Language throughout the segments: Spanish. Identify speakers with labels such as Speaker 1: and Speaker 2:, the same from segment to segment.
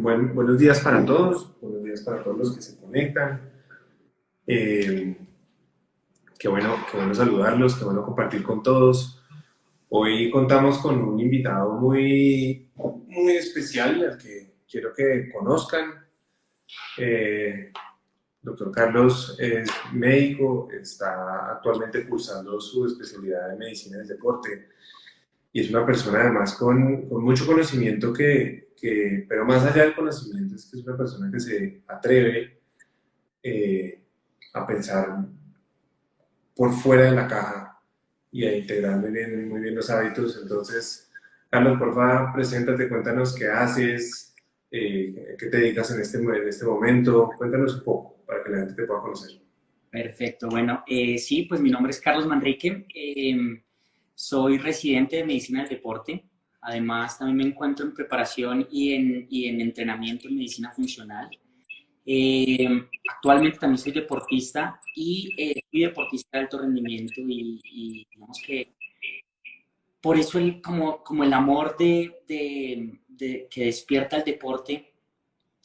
Speaker 1: Buenos días para todos, buenos días para todos los que se conectan. Eh, qué bueno saludarlos, qué bueno compartir con todos. Hoy contamos con un invitado muy especial al que quiero que conozcan. Eh, Doctor Carlos es médico, está actualmente cursando su especialidad en medicina del deporte y es una persona además con mucho conocimiento pero más allá del conocimiento es que es una persona que se atreve eh, a pensar por fuera de la caja y a integrar muy bien los hábitos. Entonces, Carlos, por favor, preséntate, cuéntanos qué haces, qué te dedicas en este momento, cuéntanos un poco para que la gente te pueda conocer.
Speaker 2: Perfecto, bueno, sí, pues mi nombre es Carlos Manrique, soy residente de Medicina del Deporte, además también me encuentro en preparación y en entrenamiento en medicina funcional. Actualmente también soy deportista y soy deportista de alto rendimiento y digamos que por eso como el amor que despierta el deporte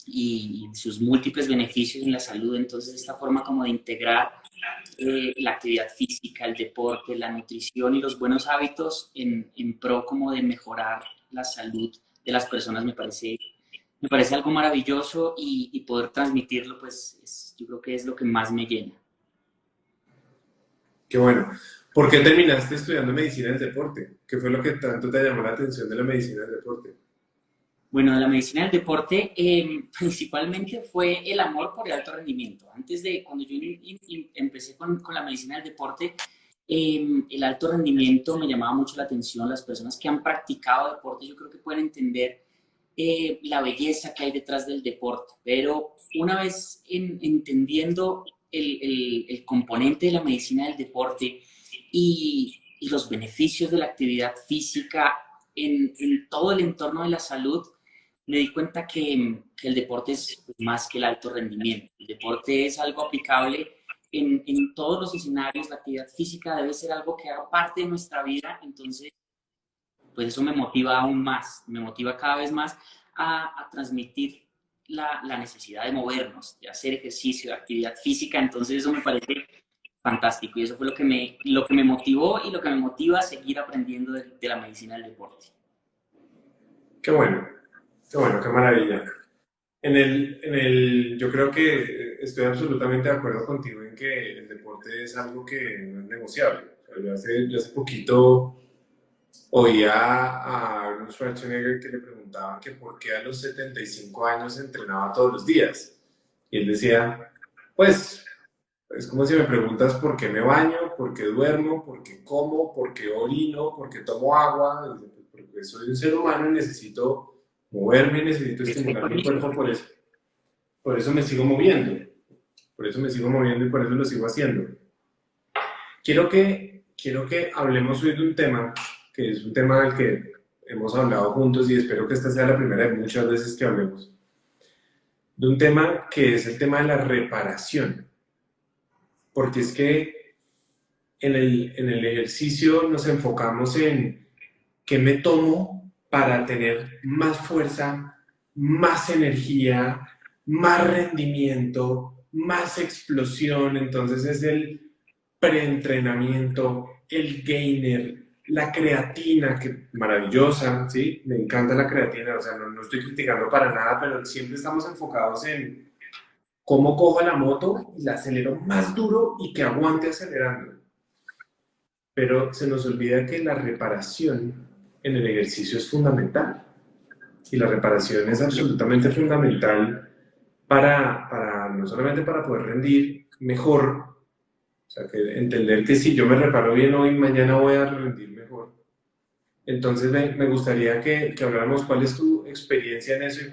Speaker 2: y sus múltiples beneficios en la salud, entonces esta forma como de integrar la actividad física, el deporte, la nutrición y los buenos hábitos en pro como de mejorar la salud de las personas me parece algo maravilloso y poder transmitirlo pues yo creo que es lo que más me llena.
Speaker 1: Qué bueno. ¿Por qué terminaste estudiando medicina del deporte? ¿Qué fue lo que tanto te llamó la atención de la medicina del deporte?
Speaker 2: Bueno, de la medicina del deporte principalmente fue el amor por el alto rendimiento. Cuando yo empecé con la medicina del deporte, el alto rendimiento me llamaba mucho la atención. Las personas que han practicado deporte yo creo que pueden entender la belleza que hay detrás del deporte, pero una vez entendiendo el componente de la medicina del deporte y los beneficios de la actividad física en todo el entorno de la salud, me di cuenta que el deporte es más que el alto rendimiento. El deporte es algo aplicable en todos los escenarios. La actividad física debe ser algo que haga parte de nuestra vida. Entonces, pues eso me motiva aún más, me motiva cada vez más a transmitir la necesidad de movernos, de hacer ejercicio, de actividad física. Entonces, eso me parece fantástico y eso fue lo que me motivó y lo que me motiva a seguir aprendiendo de la medicina del deporte.
Speaker 1: Qué bueno, qué bueno, qué maravilla. Yo creo que estoy absolutamente de acuerdo contigo en que el deporte es algo que no es negociable. O sea, yo hace poquito oía a Arnold Schwarzenegger que le preguntaban que por qué a los 75 años entrenaba todos los días. Y él decía, pues, es como si me preguntas por qué me baño, por qué duermo, por qué como, por qué orino, por qué tomo agua. Dice, "Pues porque soy un ser humano y necesito moverme, necesito
Speaker 2: Estoy
Speaker 1: estimular mi
Speaker 2: conmigo.
Speaker 1: cuerpo, por eso me sigo moviendo. Por eso me sigo moviendo y por eso lo sigo haciendo. Quiero que hablemos hoy de un tema que es un tema del que hemos hablado juntos y espero que esta sea la primera de muchas veces que hablemos. De un tema que es el tema de la reparación. Porque es que en el ejercicio nos enfocamos en qué me tomo para tener más fuerza, más energía, más rendimiento, más explosión. Entonces es el preentrenamiento, el gainer, la creatina, que maravillosa, ¿sí? Me encanta la creatina, o sea, no estoy criticando para nada, pero siempre estamos enfocados en cómo cojo la moto y la acelero más duro y que aguante acelerando. Pero se nos olvida que la reparación en el ejercicio es fundamental. Y la reparación es absolutamente fundamental no solamente para poder rendir mejor, o sea, que entender que si yo me reparo bien hoy, mañana voy a rendir mejor. Entonces me gustaría que habláramos cuál es tu experiencia en eso y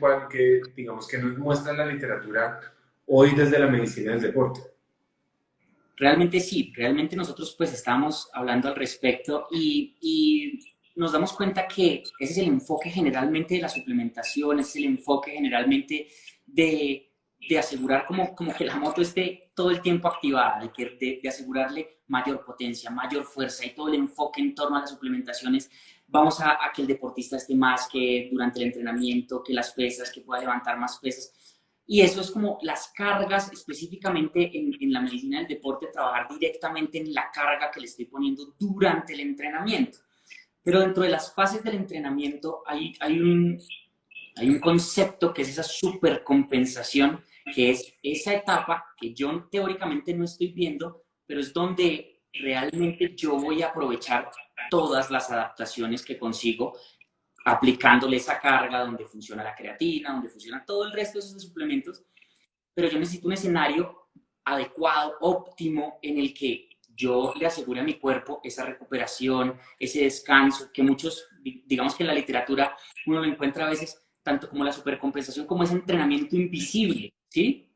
Speaker 1: digamos, que nos muestra la literatura hoy desde la medicina del deporte.
Speaker 2: Realmente sí, realmente nosotros pues estamos hablando al respecto y nos damos cuenta que ese es el enfoque generalmente de la suplementación, ese es el enfoque generalmente de asegurar como que la moto esté todo el tiempo activada, de asegurarle mayor potencia, mayor fuerza y todo el enfoque en torno a las suplementaciones vamos a que el deportista esté más que durante el entrenamiento, que las pesas, que pueda levantar más pesas. Y eso es como las cargas, específicamente en la medicina del deporte, trabajar directamente en la carga que le estoy poniendo durante el entrenamiento. Pero dentro de las fases del entrenamiento hay un concepto que es esa supercompensación, que es esa etapa que yo teóricamente no estoy viendo, pero es donde realmente yo voy a aprovechar todas las adaptaciones que consigo aplicándole esa carga donde funciona la creatina, donde funciona todo el resto de esos suplementos, pero yo necesito un escenario adecuado, óptimo, en el que yo le asegure a mi cuerpo esa recuperación, ese descanso, que muchos, digamos que en la literatura uno lo encuentra a veces tanto como la supercompensación como ese entrenamiento invisible, ¿sí?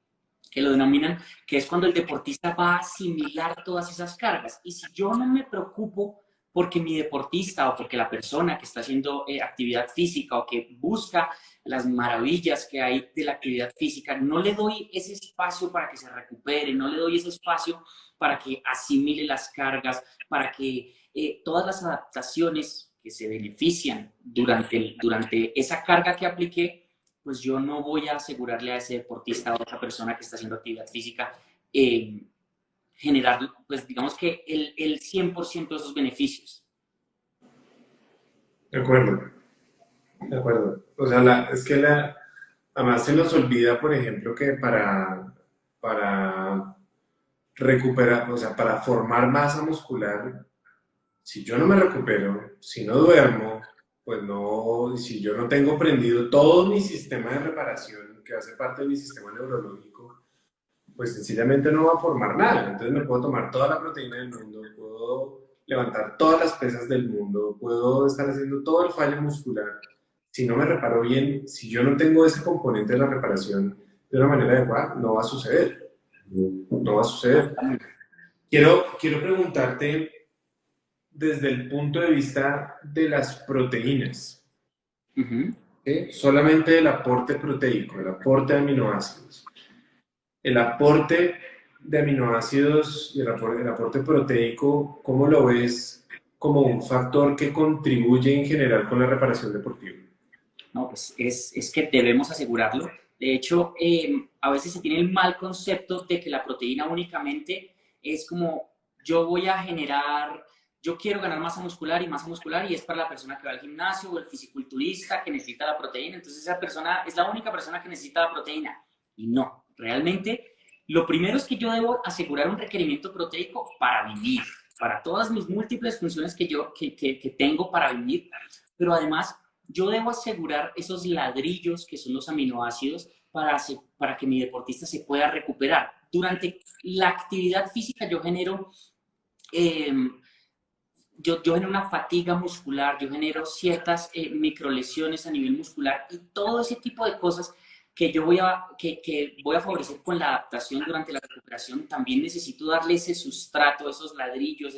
Speaker 2: Que lo denominan, que es cuando el deportista va a asimilar todas esas cargas. Y si yo no me preocupo porque mi deportista o porque la persona que está haciendo actividad física o que busca las maravillas que hay de la actividad física, no le doy ese espacio para que se recupere, no le doy ese espacio para que asimile las cargas, para que todas las adaptaciones que se benefician durante esa carga que apliqué, pues yo no voy a asegurarle a ese deportista o a otra persona que está haciendo actividad física generar, pues digamos que el 100% de esos beneficios.
Speaker 1: De acuerdo, de acuerdo. O sea, es que además se nos olvida, por ejemplo, que para recuperar, o sea, para formar masa muscular, si yo no me recupero, si no duermo, pues no, si yo no tengo prendido todo mi sistema de reparación, que hace parte de mi sistema neurológico, pues sencillamente no va a formar nada. Entonces me puedo tomar toda la proteína del mundo, puedo levantar todas las pesas del mundo, puedo estar haciendo todo el fallo muscular. Si no me reparo bien, si yo no tengo ese componente de la reparación de una manera adecuada, no va a suceder. No va a suceder. Quiero preguntarte desde el punto de vista de las proteínas, ¿sí? Solamente el aporte proteico, el aporte de aminoácidos. El aporte de aminoácidos y el aporte proteico, ¿cómo lo ves como un factor que contribuye en general con la reparación deportiva?
Speaker 2: No, pues es que debemos asegurarlo. De hecho, a veces se tiene el mal concepto de que la proteína únicamente es como yo voy a generar, yo quiero ganar masa muscular y es para la persona que va al gimnasio o el fisiculturista que necesita la proteína. Entonces esa persona es la única persona que necesita la proteína. Y no, realmente lo primero es que yo debo asegurar un requerimiento proteico para vivir, para todas mis múltiples funciones que tengo para vivir, pero además yo debo asegurar esos ladrillos que son los aminoácidos para que mi deportista se pueda recuperar. Durante la actividad física eh, yo genero una fatiga muscular, yo genero ciertas microlesiones a nivel muscular y todo ese tipo de cosas que yo que voy a favorecer con la adaptación durante la recuperación. También necesito darle ese sustrato, esos ladrillos,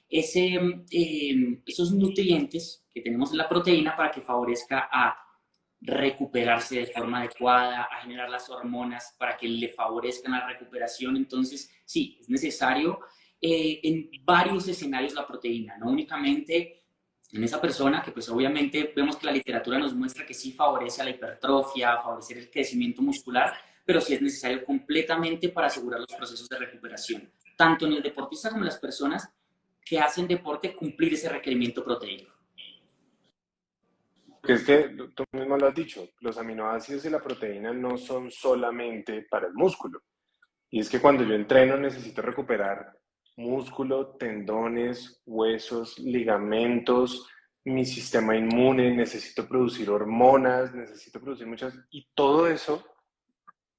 Speaker 2: esos nutrientes que tenemos en la proteína para que favorezca a recuperarse de forma adecuada, a generar las hormonas para que le favorezcan la recuperación. Entonces, sí, es necesario en varios escenarios la proteína, no únicamente en esa persona que pues obviamente vemos que la literatura nos muestra que sí favorece a la hipertrofia, favorecer el crecimiento muscular, pero sí es necesario completamente para asegurar los procesos de recuperación, tanto en el deportista como en las personas que hacen deporte cumplir ese requerimiento proteico.
Speaker 1: Que es que tú mismo lo has dicho, los aminoácidos y la proteína no son solamente para el músculo. Y es que cuando yo entreno necesito recuperar músculo, tendones, huesos, ligamentos, mi sistema inmune, necesito producir hormonas, necesito producir muchas, y todo eso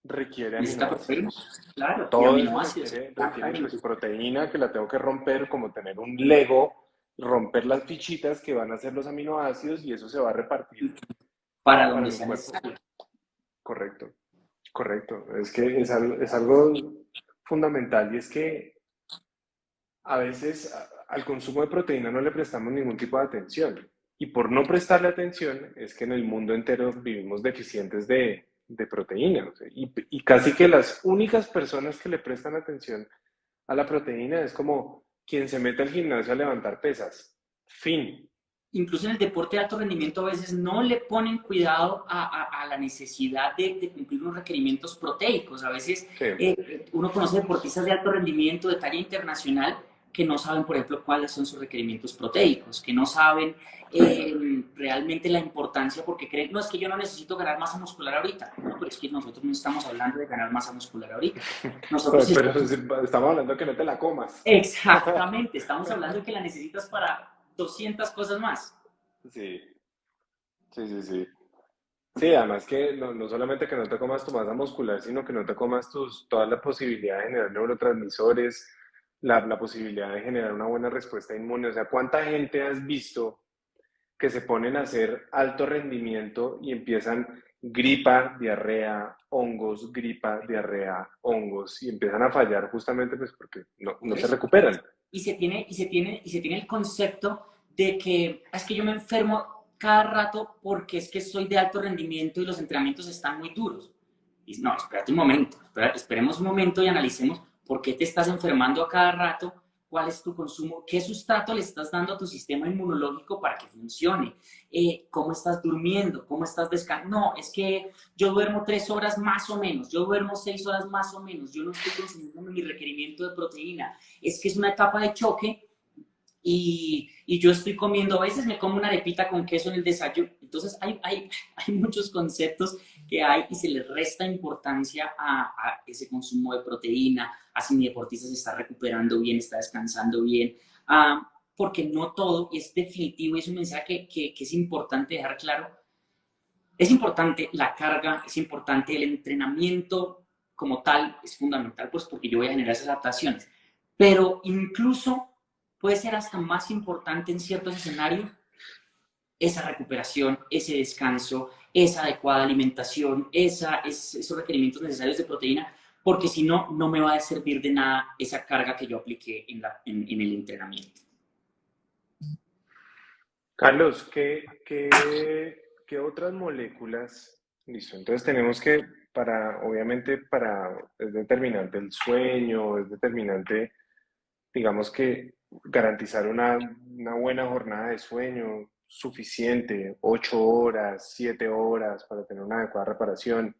Speaker 1: requiere
Speaker 2: Necesita proteína,
Speaker 1: aminoácidos.
Speaker 2: claro, y
Speaker 1: Todo eso
Speaker 2: aminoácidos.
Speaker 1: requiere pues, proteína que la tengo que romper, como tener un Lego, romper las fichitas que van a ser los aminoácidos y eso se va a repartir
Speaker 2: Para
Speaker 1: para
Speaker 2: donde
Speaker 1: mi
Speaker 2: sea
Speaker 1: cuerpo.
Speaker 2: necesario.
Speaker 1: Correcto, correcto. Es que es algo fundamental y es que a veces al consumo de proteína no le prestamos ningún tipo de atención. Y por no prestarle atención es que en el mundo entero vivimos deficientes de proteína. O sea, y casi que las únicas personas que le prestan atención a la proteína es como quien se mete al gimnasio a levantar pesas. Fin.
Speaker 2: incluso en el deporte de alto rendimiento a veces no le ponen cuidado a la necesidad de cumplir unos requerimientos proteicos. A veces
Speaker 1: Sí.
Speaker 2: Uno conoce deportistas de alto rendimiento de talla internacional que no saben, por ejemplo, cuáles son sus requerimientos proteicos, que no saben realmente la importancia porque creen, no, es que yo no necesito ganar masa muscular ahorita. No, pero es que nosotros no estamos hablando de ganar masa muscular ahorita. Nosotros
Speaker 1: Pero
Speaker 2: estamos...
Speaker 1: estamos hablando de que no te la comas.
Speaker 2: Exactamente, estamos hablando de que la necesitas para 200 cosas más.
Speaker 1: Sí, sí, sí, sí. Sí, además que no solamente que no te comas tu masa muscular, sino que no te comas toda la posibilidad de generar neurotransmisores, la posibilidad de generar una buena respuesta inmune. O sea, ¿cuánta gente has visto que se ponen a hacer alto rendimiento y empiezan gripa, diarrea, hongos, gripa, diarrea, hongos, y empiezan a fallar justamente pues porque no
Speaker 2: Por
Speaker 1: se
Speaker 2: eso.
Speaker 1: recuperan?
Speaker 2: Y se tiene el concepto de que es que yo me enfermo cada rato porque es que soy de alto rendimiento y los entrenamientos están muy duros. Y no, espérate un momento, esperemos un momento y analicemos por qué te estás enfermando a cada rato, cuál es tu consumo, qué sustrato le estás dando a tu sistema inmunológico para que funcione, cómo estás durmiendo, cómo estás descansando. No, es que yo duermo 3 horas más o menos, yo duermo 6 horas más o menos, yo no estoy consumiendo mi requerimiento de proteína. Es que es una etapa de choque y yo estoy comiendo, a veces me como una arepita con queso en el desayuno. Entonces hay muchos conceptos que hay y se les resta importancia a ese consumo de proteína, a si mi deportista se está recuperando bien, está descansando bien, porque no todo, y es definitivo, y es un mensaje que es importante dejar claro, es importante la carga, es importante el entrenamiento como tal, es fundamental, pues porque yo voy a generar esas adaptaciones. Pero incluso puede ser hasta más importante en ciertos escenarios esa recuperación, ese descanso, esa adecuada alimentación, esos requerimientos necesarios de proteína, porque si no, no me va a servir de nada esa carga que yo apliqué en el entrenamiento.
Speaker 1: Carlos, ¿qué otras moléculas? Listo, entonces tenemos que, obviamente, es determinante el sueño, es determinante, digamos que garantizar una buena jornada de sueño suficiente, 8 horas, 7 horas para tener una adecuada reparación.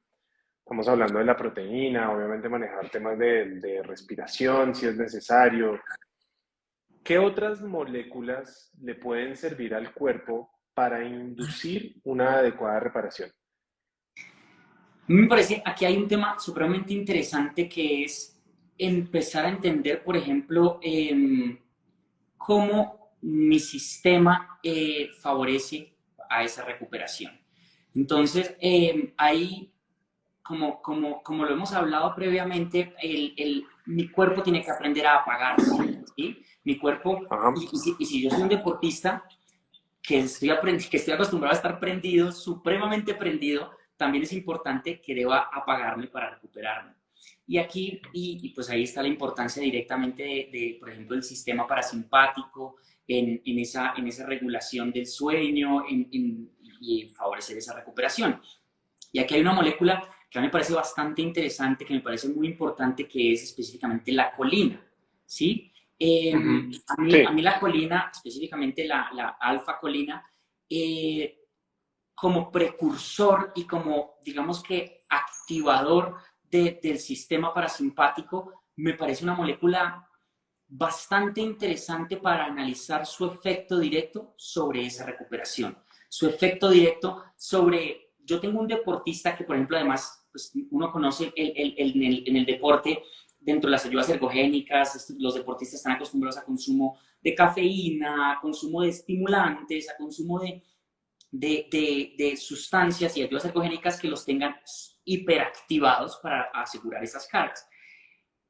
Speaker 1: Estamos hablando de la proteína, obviamente manejar temas de respiración si es necesario. ¿Qué otras moléculas le pueden servir al cuerpo para inducir una adecuada reparación?
Speaker 2: A mí me parece, aquí hay un tema supremamente interesante que es empezar a entender, por ejemplo, cómo mi sistema favorece a esa recuperación. Entonces, ahí, como lo hemos hablado previamente, mi cuerpo tiene que aprender a apagarse, ¿sí? Mi cuerpo,
Speaker 1: Ajá.
Speaker 2: y si yo soy un deportista que estoy acostumbrado a estar prendido, supremamente prendido, también es importante que deba apagarme para recuperarme. Y aquí, pues ahí está la importancia directamente por ejemplo, el sistema parasimpático en esa regulación del sueño y favorecer esa recuperación. Y aquí hay una molécula que a mí me parece bastante interesante, que me parece muy importante, que es específicamente la colina, ¿sí?
Speaker 1: Ujú.
Speaker 2: A mí
Speaker 1: Sí,
Speaker 2: la colina, específicamente la alfa-colina, eh, como precursor y como, digamos que, activador del sistema parasimpático, me parece una molécula bastante interesante para analizar su efecto directo sobre esa recuperación, su efecto directo sobre... Yo tengo un deportista que, por ejemplo, además, pues, uno conoce en el deporte, dentro de las ayudas ergogénicas, los deportistas están acostumbrados a consumo de cafeína, a consumo de estimulantes, a consumo de sustancias y ayudas ergogénicas que los tengan hiperactivados para asegurar esas cargas.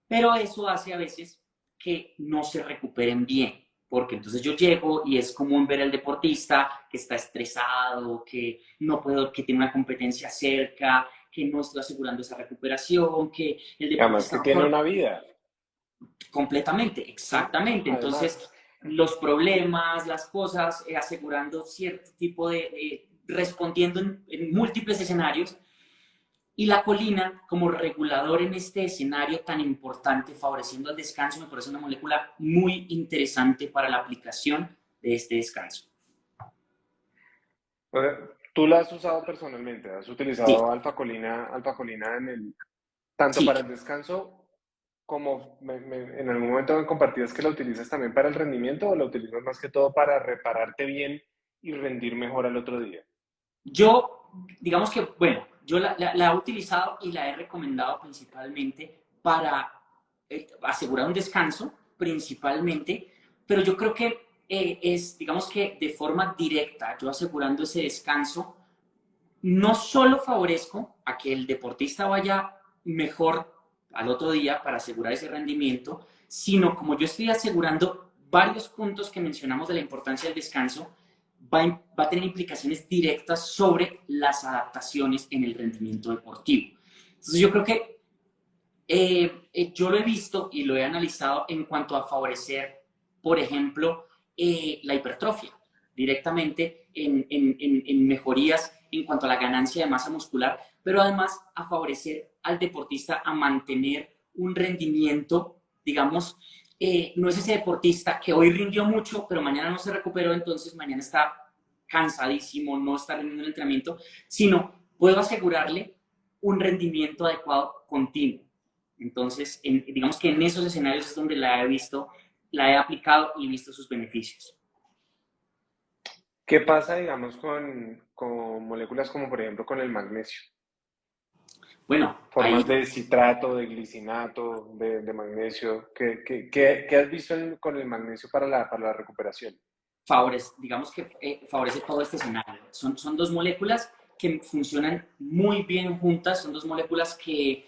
Speaker 2: Pero eso hace a veces que no se recuperen bien, porque entonces yo llego y es común ver al deportista que está estresado, que no puedo, que tiene una competencia cerca, que no está asegurando esa recuperación, que el
Speaker 1: y además
Speaker 2: deportista
Speaker 1: que tiene una vida,
Speaker 2: completamente, exactamente. Entonces,
Speaker 1: además.
Speaker 2: los problemas, las cosas, asegurando cierto tipo respondiendo en múltiples escenarios, y la colina como regulador en este escenario tan importante, favoreciendo el descanso, me parece una molécula muy interesante para la aplicación de este descanso.
Speaker 1: O sea, tú la has usado personalmente, has
Speaker 2: Sí,
Speaker 1: utilizado alfa-colina tanto
Speaker 2: sí.
Speaker 1: para el descanso como en algún momento me compartías que la utilizas también para el rendimiento o la utilizas más que todo para repararte bien y rendir mejor al otro día.
Speaker 2: Yo, digamos que, bueno, yo la he utilizado y la he recomendado principalmente para asegurar un descanso, principalmente, pero yo creo que es, digamos que de forma directa, yo asegurando ese descanso, no solo favorezco a que el deportista vaya mejor al otro día para asegurar ese rendimiento, sino como yo estoy asegurando varios puntos que mencionamos de la importancia del descanso, va a tener implicaciones directas sobre las adaptaciones en el rendimiento deportivo. Entonces yo creo que yo lo he visto y lo he analizado en cuanto a favorecer, por ejemplo, la hipertrofia directamente en mejorías en cuanto a la ganancia de masa muscular, pero además a favorecer al deportista a mantener un rendimiento, digamos, no es ese deportista que hoy rindió mucho, pero mañana no se recuperó, entonces mañana está cansadísimo, no está rindiendo el entrenamiento, sino puedo asegurarle un rendimiento adecuado continuo. Entonces, digamos que en esos escenarios es donde la he visto, la he aplicado y visto sus beneficios.
Speaker 1: ¿Qué pasa, digamos, con moléculas como por ejemplo con el magnesio?
Speaker 2: Bueno, ahí
Speaker 1: Formas de citrato, de glicinato, de magnesio. ¿Qué has visto con el magnesio para la recuperación?
Speaker 2: favorece, digamos que favorece todo este escenario. Son dos moléculas que funcionan muy bien juntas, son dos moléculas que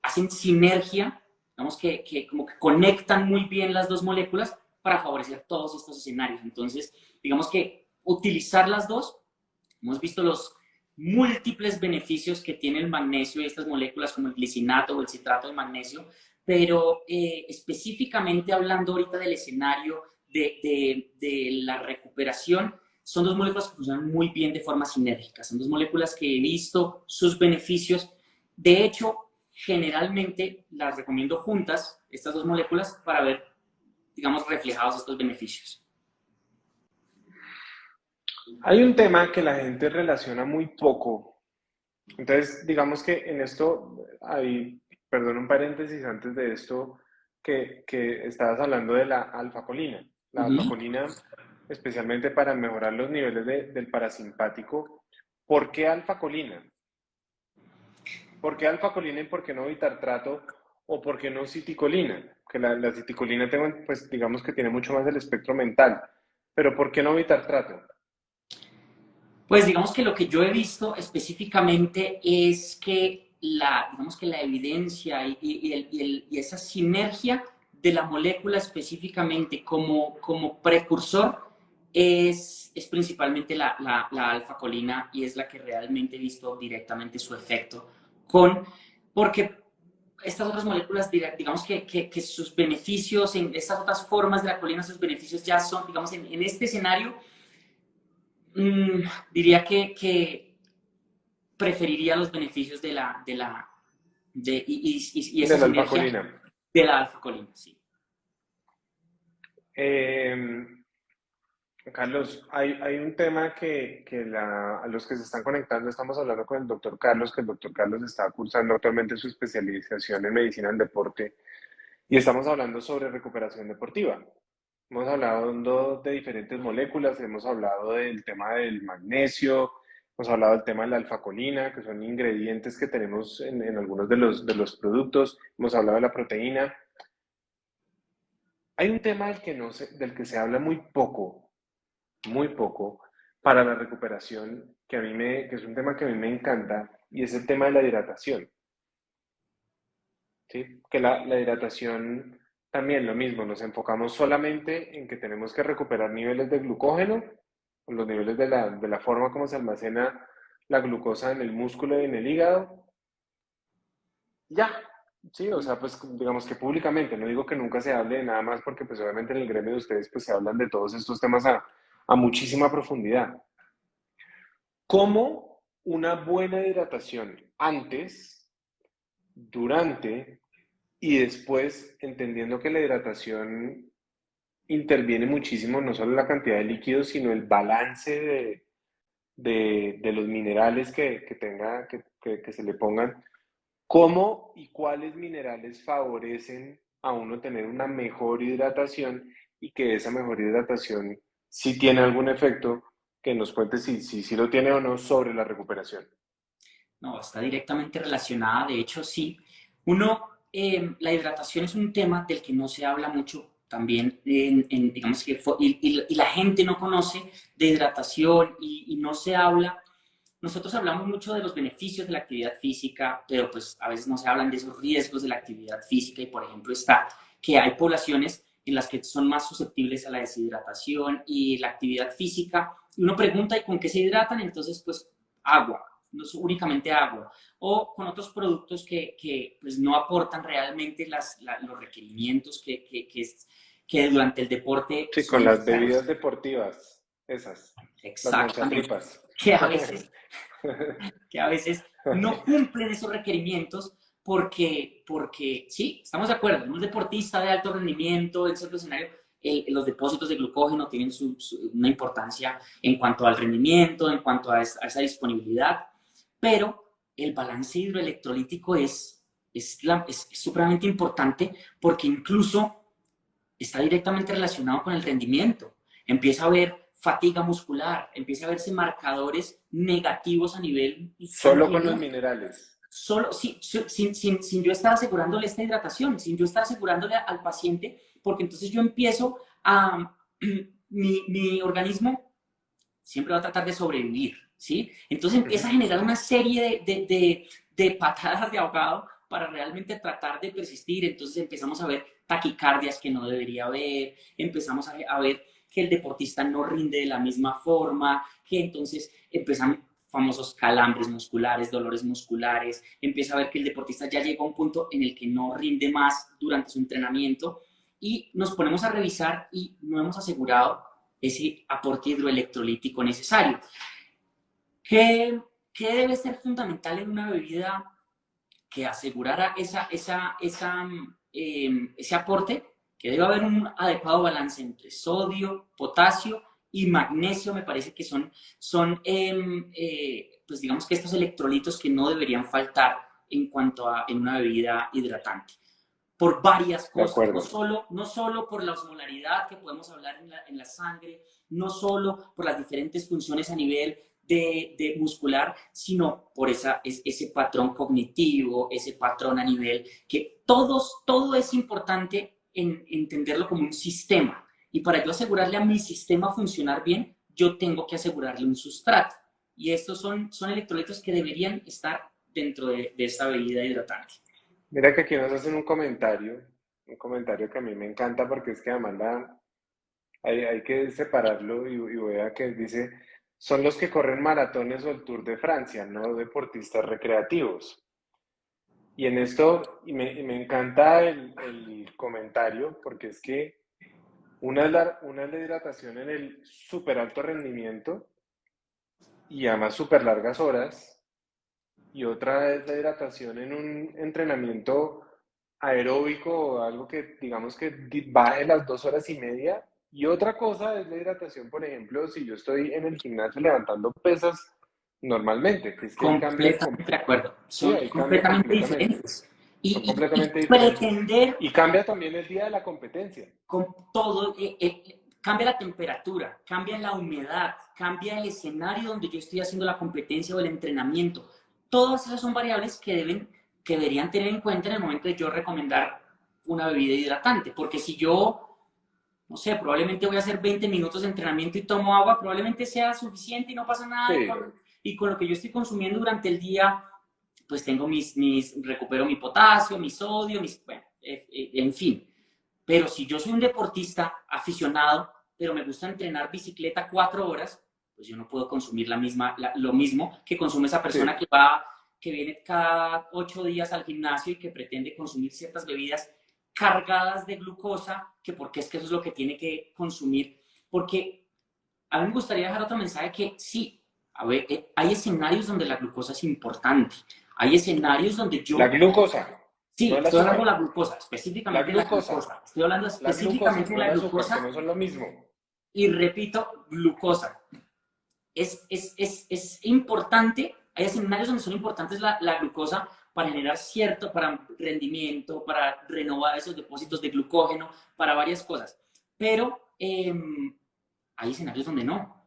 Speaker 2: hacen sinergia, digamos que como que conectan muy bien las dos moléculas para favorecer todos estos escenarios. Entonces, digamos que utilizar las dos, hemos visto los múltiples beneficios que tiene el magnesio y estas moléculas como el glicinato o el citrato de magnesio, pero específicamente hablando ahorita del escenario de la recuperación, son dos moléculas que funcionan muy bien de forma sinérgica, son dos moléculas que he visto sus beneficios. De hecho, generalmente las recomiendo juntas, estas dos moléculas, para ver, digamos, reflejados estos beneficios.
Speaker 1: Hay un tema que la gente relaciona muy poco. Entonces, digamos que en esto, hay, perdón un paréntesis antes de esto, que estabas hablando de la alfacolina.
Speaker 2: Uh
Speaker 1: La
Speaker 2: -huh.
Speaker 1: alfacolina, especialmente para mejorar los niveles del parasimpático. ¿Por qué alfacolina? ¿Por qué alfacolina y por qué no bitartrato o por qué no citicolina? Que la citicolina tengo, pues digamos que tiene mucho más del espectro mental. Pero ¿por qué no bitartrato?
Speaker 2: Pues digamos que lo que yo he visto específicamente es que digamos que la evidencia y esa sinergia de la molécula específicamente como precursor es principalmente la alfa-colina y es la que realmente he visto directamente su efecto porque estas otras moléculas, digamos que sus beneficios, en estas otras formas de la colina, sus beneficios ya son, digamos, en este escenario, Mm, diría que preferiría los beneficios y esa
Speaker 1: De la
Speaker 2: sinergia
Speaker 1: alfacolina.
Speaker 2: de la alfa-colina, sí.
Speaker 1: Eh, Carlos, hay un tema a los que se están conectando, estamos hablando con el doctor Carlos, que el doctor Carlos está cursando actualmente su especialización en medicina del deporte y estamos hablando sobre recuperación deportiva. Hemos hablado de diferentes moléculas, hemos hablado del tema del magnesio, hemos hablado del tema de la alfacolina, que son ingredientes que tenemos en algunos de los productos, hemos hablado de la proteína. Hay un tema del que se habla muy poco, para la recuperación, que es un tema que a mí me encanta, y es el tema de la hidratación. ¿Sí? Que la hidratación también lo mismo, nos enfocamos solamente en que tenemos que recuperar niveles de glucógeno, los niveles de la forma como se almacena la glucosa en el músculo y en el hígado, ya, sí, o sea, pues digamos que públicamente, no digo que nunca se hable de nada más porque pues obviamente en el gremio de ustedes pues se hablan de todos estos temas a muchísima profundidad. ¿Cómo una buena hidratación antes, durante y después, entendiendo que la hidratación interviene muchísimo no solo la cantidad de líquidos, sino el balance de los minerales que se le pongan. ¿Cómo y cuáles minerales favorecen a uno tener una mejor hidratación y que esa mejor hidratación si tiene algún efecto que nos cuente si lo tiene o no sobre la recuperación?
Speaker 2: No, está directamente relacionada, de hecho sí. Uno, la hidratación es un tema del que no se habla mucho también, digamos que, y la gente no conoce de hidratación y no se habla. Nosotros hablamos mucho de los beneficios de la actividad física, pero pues a veces no se hablan de esos riesgos de la actividad física y por ejemplo está que hay poblaciones en las que son más susceptibles a la deshidratación y la actividad física. Y uno pregunta, ¿y con qué se hidratan? Entonces, pues agua, no es únicamente agua, o con otros productos que pues, no aportan realmente los requerimientos que durante el deporte
Speaker 1: Sí,
Speaker 2: son
Speaker 1: con las
Speaker 2: necesarios.
Speaker 1: bebidas deportivas, esas, las
Speaker 2: Exactamente.
Speaker 1: manchatripas.
Speaker 2: Que a veces que a veces no cumplen esos requerimientos porque sí, estamos de acuerdo, en un deportista de alto rendimiento, en cierto escenario, los depósitos de glucógeno tienen una importancia en cuanto al rendimiento, en cuanto a esa disponibilidad, pero el balance hidroelectrolítico es supremamente importante porque incluso está directamente relacionado con el rendimiento. Empieza a haber fatiga muscular, empieza a verse marcadores negativos a nivel
Speaker 1: Solo con los
Speaker 2: sanguíneo,
Speaker 1: minerales.
Speaker 2: solo sin yo estar asegurándole esta hidratación, sin yo estar asegurándole al paciente, porque entonces yo empiezo a, mi organismo siempre va a tratar de sobrevivir, ¿sí? Entonces empieza a generar una serie de patadas de ahogado para realmente tratar de persistir. Entonces empezamos a ver taquicardias que no debería haber, empezamos a ver que el deportista no rinde de la misma forma, que entonces empiezan famosos calambres musculares, dolores musculares, empieza a ver que el deportista ya llega a un punto en el que no rinde más durante su entrenamiento y nos ponemos a revisar y no hemos asegurado ese aporte hidroelectrolítico necesario. ¿Qué, qué debe ser fundamental en una bebida que asegurara ese aporte? Que debe haber un adecuado balance entre sodio, potasio y magnesio, me parece que pues digamos que estos electrolitos que no deberían faltar en una bebida hidratante por varias
Speaker 1: De
Speaker 2: cosas,
Speaker 1: acuerdo.
Speaker 2: no solo por la osmolaridad que podemos hablar en la sangre, no solo por las diferentes funciones a nivel de muscular, sino por ese patrón cognitivo, ese patrón a nivel que todo es importante en entenderlo como un sistema. Y para yo asegurarle a mi sistema funcionar bien, yo tengo que asegurarle un sustrato. Y estos son electrolitos que deberían estar dentro de esta bebida hidratante.
Speaker 1: Mira que aquí nos hacen un comentario que a mí me encanta porque es que además hay que separarlo y voy a que dice, son los que corren maratones o el Tour de Francia, no deportistas recreativos. Y en esto, y me encanta el comentario porque es que una es la hidratación en el súper alto rendimiento y además súper largas horas, y otra es la hidratación en un entrenamiento aeróbico o algo que digamos que baje las 2 horas y media. Y otra cosa es la hidratación, por ejemplo, si yo estoy en el gimnasio levantando pesas normalmente, que es que ahí cambia,
Speaker 2: Completamente de acuerdo.
Speaker 1: sí,
Speaker 2: Son
Speaker 1: ahí cambia
Speaker 2: completamente
Speaker 1: completamente,
Speaker 2: diferentes.
Speaker 1: son
Speaker 2: Y
Speaker 1: completamente diferentes.
Speaker 2: pretender
Speaker 1: Y cambia también el día de la competencia.
Speaker 2: con todo, cambia la temperatura, cambia la humedad, cambia el escenario donde yo estoy haciendo la competencia o el entrenamiento. Todas esas son variables que deberían tener en cuenta en el momento de yo recomendar una bebida hidratante. Porque si yo, no sé, probablemente voy a hacer 20 minutos de entrenamiento y tomo agua, probablemente sea suficiente y no pasa nada.
Speaker 1: Sí,
Speaker 2: Y con lo que yo estoy consumiendo durante el día, pues tengo recupero mi potasio, mi sodio, bueno, en fin. Pero si yo soy un deportista aficionado, pero me gusta entrenar bicicleta 4 horas, pues yo no puedo consumir lo mismo que consume esa persona
Speaker 1: sí.
Speaker 2: que viene cada 8 días al gimnasio y que pretende consumir ciertas bebidas cargadas de glucosa, que porque es que eso es lo que tiene que consumir. Porque a mí me gustaría dejar otro mensaje que sí, a ver, hay escenarios donde la glucosa es importante. Hay escenarios donde
Speaker 1: La
Speaker 2: yo
Speaker 1: glucosa. no
Speaker 2: Sí,
Speaker 1: el
Speaker 2: estoy hablando de
Speaker 1: azúcar.
Speaker 2: la glucosa,
Speaker 1: La
Speaker 2: específicamente de la
Speaker 1: glucosa,
Speaker 2: glucosa. Estoy hablando
Speaker 1: la glucosa,
Speaker 2: específicamente de
Speaker 1: no el
Speaker 2: la
Speaker 1: azúcar, que no
Speaker 2: glucosa
Speaker 1: son lo mismo.
Speaker 2: y repito, glucosa. Es importante, hay escenarios donde son importantes la glucosa para generar cierto, para rendimiento, para renovar esos depósitos de glucógeno, para varias cosas. Pero hay escenarios donde no.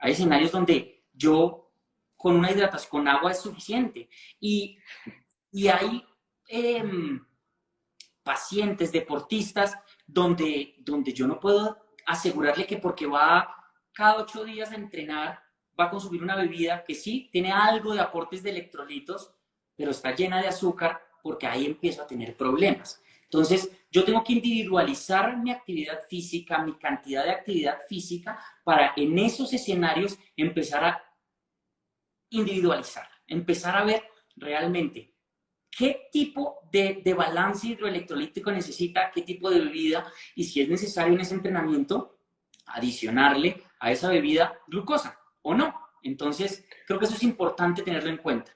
Speaker 2: Hay escenarios donde yo con una hidratación, con agua es suficiente. Y hay eh, pacientes, deportistas, donde yo no puedo asegurarle que porque va cada 8 días a entrenar, va a consumir una bebida que sí tiene algo de aportes de electrolitos, pero está llena de azúcar, porque ahí empiezo a tener problemas. Entonces, yo tengo que individualizar mi actividad física, mi cantidad de actividad física, para en esos escenarios empezar a individualizar, empezar a ver realmente qué tipo de balance hidroelectrolítico necesita, qué tipo de bebida, y si es necesario en ese entrenamiento, adicionarle a esa bebida glucosa o no. Entonces, creo que eso es importante tenerlo en cuenta.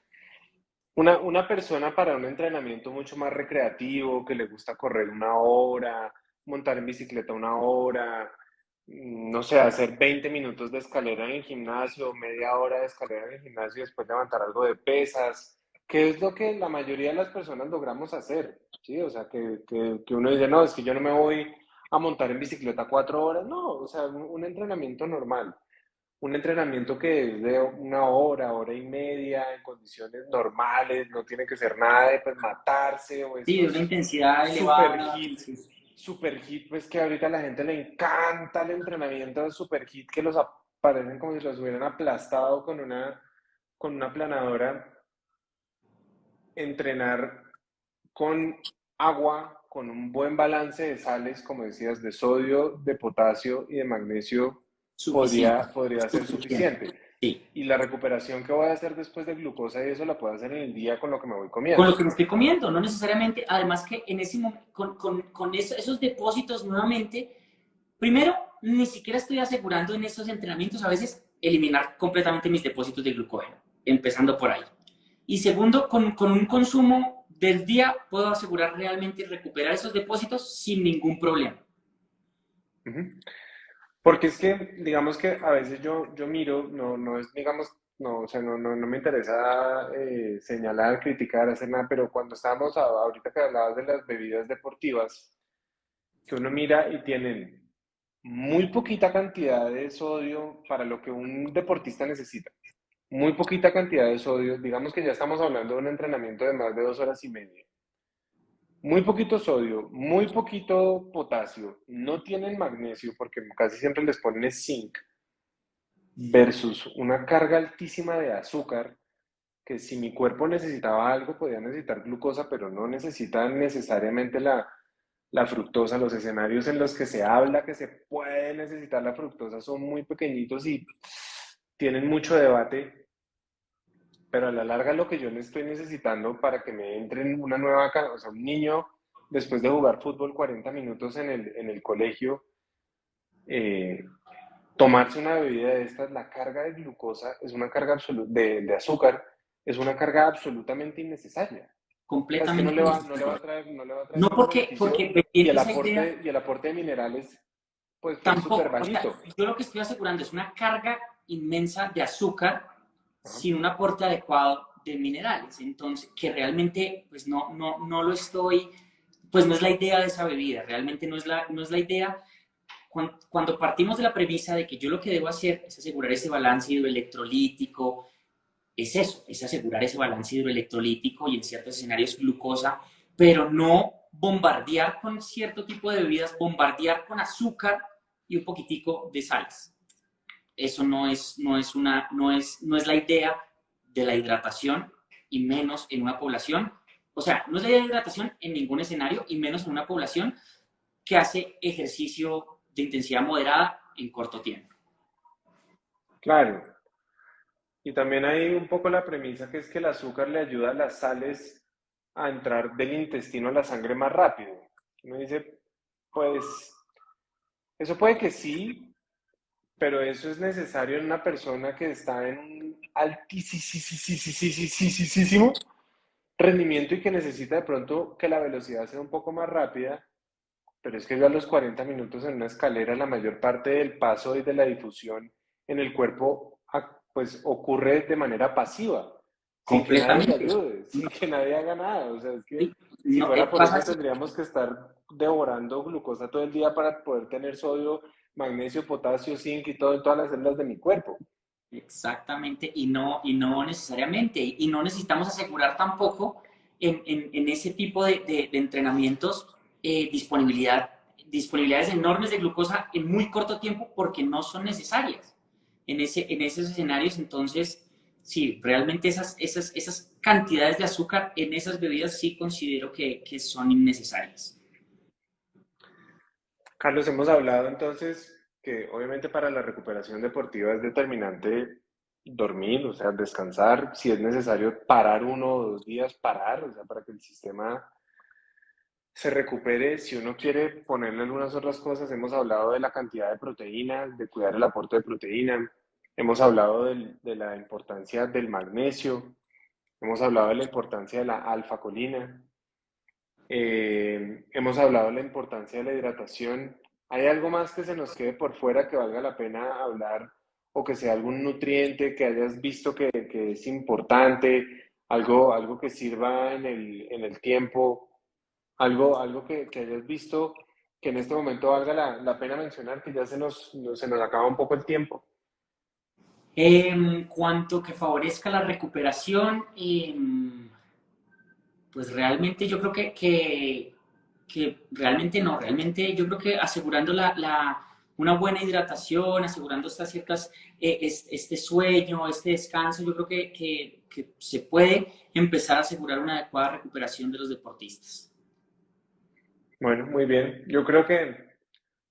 Speaker 1: Una persona para un entrenamiento mucho más recreativo, que le gusta correr 1 hora, montar en bicicleta 1 hora, no sé, hacer 20 minutos de escalera en el gimnasio, media hora de escalera en el gimnasio y después levantar algo de pesas, que es lo que la mayoría de las personas logramos hacer, ¿sí? O sea, que uno dice, no, es que yo no me voy a montar en bicicleta 4 horas, no, o sea, un entrenamiento normal. Un entrenamiento que es de 1 hora, hora y media, en condiciones normales, no tiene que ser nada de pues, matarse o
Speaker 2: Sí, de una
Speaker 1: estos
Speaker 2: intensidad elevada. Sí,
Speaker 1: super hit, pues que ahorita a la gente le encanta el entrenamiento de super hit, que los parecen como si los hubieran aplastado con una planadora. Entrenar con agua, con un buen balance de sales, como decías, de sodio, de potasio y de magnesio,
Speaker 2: suficiente,
Speaker 1: podría ser
Speaker 2: suficiente.
Speaker 1: suficiente.
Speaker 2: Sí.
Speaker 1: Y la recuperación que voy a hacer después de glucosa y eso la puedo hacer en el día con lo que me voy
Speaker 2: Con lo
Speaker 1: comiendo.
Speaker 2: que me estoy comiendo, no necesariamente, además que en ese con esos depósitos nuevamente, primero, ni siquiera estoy asegurando en esos entrenamientos a veces eliminar completamente mis depósitos de glucógeno, empezando por ahí. Y segundo, con un consumo del día puedo asegurar realmente recuperar esos depósitos sin ningún problema.
Speaker 1: Ujú. Porque es que, digamos que a veces yo miro, no es, digamos, no, o sea, no me interesa señalar, criticar, hacer nada, pero cuando estábamos ahorita que hablabas de las bebidas deportivas, que uno mira y tienen muy poquita cantidad de sodio para lo que un deportista necesita. Muy poquita cantidad de sodio. Digamos que ya estamos hablando de un entrenamiento de más de 2 horas y media. Muy poquito sodio, muy poquito potasio. No tienen magnesio porque casi siempre les ponen zinc versus una carga altísima de azúcar que si mi cuerpo necesitaba algo, podía necesitar glucosa, pero no necesita necesariamente la fructosa. Los escenarios en los que se habla que se puede necesitar la fructosa son muy pequeñitos y tienen mucho debate, pero a la larga lo que yo le estoy necesitando para que me entre en una nueva, o sea, un niño después de jugar fútbol 40 minutos en el colegio, eh, tomarse una bebida de estas, la carga de glucosa es una carga absoluta, de azúcar, es una carga absolutamente innecesaria. O sea, es que
Speaker 2: Completamente innecesario.
Speaker 1: no le va a traer
Speaker 2: No
Speaker 1: ningún
Speaker 2: porque
Speaker 1: beneficio
Speaker 2: vendiendo esa idea
Speaker 1: y el aporte de minerales, pues fue súper
Speaker 2: tampoco, o sea,
Speaker 1: bajito.
Speaker 2: yo lo que estoy asegurando es una carga inmensa de azúcar
Speaker 1: Ajá.
Speaker 2: sin un aporte adecuado de minerales. Entonces, que realmente, pues no lo estoy, pues no es la idea de esa bebida, realmente no es la idea. Cuando partimos de la premisa de que yo lo que debo hacer es asegurar ese balance hidroelectrolítico, es eso, es asegurar ese balance hidroelectrolítico y en ciertos escenarios glucosa, pero no bombardear con cierto tipo de bebidas, bombardear con azúcar y un poquitico de sales. Eso no es la idea de la hidratación y menos en una población. O sea, no es la idea de hidratación en ningún escenario y menos en una población que hace ejercicio de intensidad moderada en corto tiempo.
Speaker 1: Claro. Y también hay un poco la premisa que es que el azúcar le ayuda a las sales a entrar del intestino a la sangre más rápido. Uno dice, pues, eso puede que sí, pero eso es necesario en una persona que está en un altísimo rendimiento y que necesita de pronto que la velocidad sea un poco más rápida, pero es que yo a los 40 minutos en una escalera, la mayor parte del paso y de la difusión en el cuerpo, pues ocurre de manera pasiva, sin que nadie le
Speaker 2: Completamente.
Speaker 1: ayude, sin que nadie haga nada. O sea, es que
Speaker 2: Sí,
Speaker 1: si
Speaker 2: no,
Speaker 1: fuera por
Speaker 2: pasa
Speaker 1: eso
Speaker 2: así.
Speaker 1: tendríamos que estar devorando glucosa todo el día para poder tener sodio, magnesio, potasio, zinc y todo en todas las células de mi cuerpo.
Speaker 2: Exactamente, y no necesariamente, y no necesitamos asegurar tampoco en ese tipo de entrenamientos disponibilidades enormes de glucosa en muy corto tiempo porque no son necesarias en esos escenarios. Entonces, sí, realmente esas cantidades de azúcar en esas bebidas sí considero que son innecesarias.
Speaker 1: Carlos, hemos hablado entonces que obviamente para la recuperación deportiva es determinante dormir, o sea, descansar, si es necesario parar 1 o 2 días, parar, o sea, para que el sistema se recupere. Si uno quiere ponerle algunas otras cosas, hemos hablado de la cantidad de proteínas, de cuidar el aporte de proteína, hemos hablado de la importancia del magnesio, hemos hablado de la importancia de la alfa-colina, hemos hablado de la importancia de la hidratación. ¿Hay algo más que se nos quede por fuera que valga la pena hablar o que sea algún nutriente que hayas visto que es importante, algo que sirva en el tiempo, algo que hayas visto que en este momento valga la pena mencionar, que ya se nos acaba un poco el tiempo?
Speaker 2: En cuanto que favorezca la recuperación, pues realmente yo creo que realmente no, realmente yo creo que asegurando una buena hidratación, asegurando estas ciertas, este sueño, este descanso, yo creo que se puede empezar a asegurar una adecuada recuperación de los deportistas.
Speaker 1: Bueno, muy bien. Yo creo que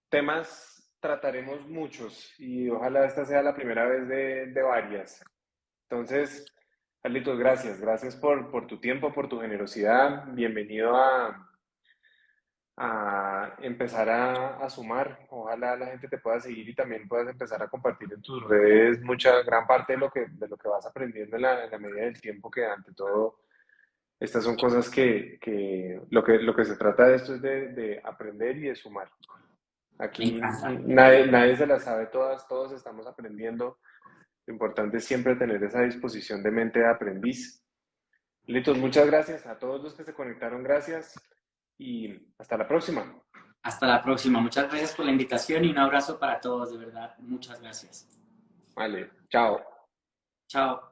Speaker 1: temas trataremos muchos y ojalá esta sea la primera vez de varias. Entonces, Carlitos, gracias. Gracias por tu tiempo, por tu generosidad. Bienvenido a empezar a sumar. Ojalá la gente te pueda seguir y también puedas empezar a compartir en tus redes gran parte de lo que vas aprendiendo en la medida del tiempo, que ante todo estas son cosas lo que se trata de esto es de aprender y de sumar.
Speaker 2: Me
Speaker 1: Aquí
Speaker 2: encanta.
Speaker 1: nadie se las sabe todas, todos estamos aprendiendo. Lo importante es siempre tener esa disposición de mente de aprendiz. Litos, muchas gracias a todos los que se conectaron, gracias y hasta la próxima.
Speaker 2: Hasta la próxima. Muchas gracias por la invitación y un abrazo para todos, de verdad. Muchas gracias.
Speaker 1: Vale, chao.
Speaker 2: Chao.